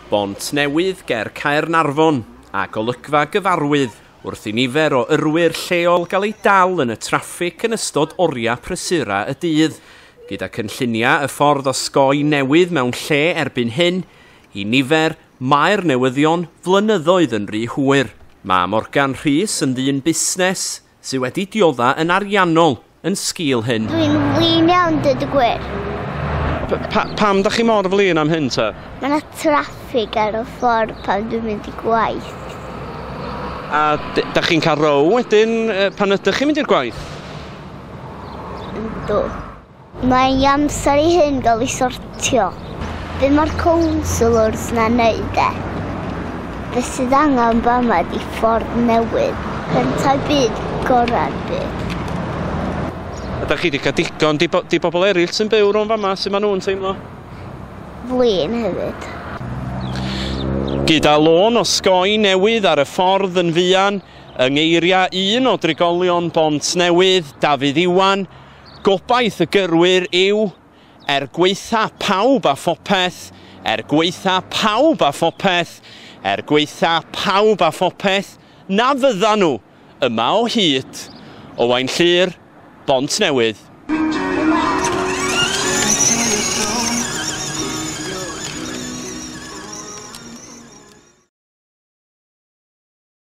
Bont newydd ger Caernarfon a golygfa gyfarwydd wrth i nifer o yrwyr lleol gael ei dal yn y traffig yn ystod oriau prysura y dydd, gyda cynlluniau y ffordd osgoi newydd mewn lle erbyn hyn i nifer mae'r newyddion flynyddoedd yn rhy hwyr. Mae Morgan Rhys yn ddyn busnes sydd wedi diodda yn ariannol yn sgil hyn. Dwi'n flin iawn dyd y gwir. Pam da chi mor flin am hyn ta? Mae yna traffig ar y ffordd pan dwi'n mynd i gwaith. A da chi'n cael row wedyn pan ydych chi'n mynd i'r gwaith? Yndw. Mae amser i hyn gael ei sortio. Be mae'r councilors na'n neud e? Be sydd angen bama di ffordd newydd. Cyntaf byd, gorau'r byd. A da chi wedi cael digon, di bobl eraill sy'n byw rhwng fama, sy'n maen nhw'n teimlo? Flin hefyd. Gyda lôn o sgoi newydd ar y ffordd yn fuan, yng ngeiriau un o drigolion Bont Newydd, Dafydd Iwan, gobaith y gyrwyr yw, gweitha pawb a phopeth, gweitha pawb a phopeth, gweitha pawb a phopeth, na fyddan nhw yma o hyd o Waun Llyr, Bont Newydd.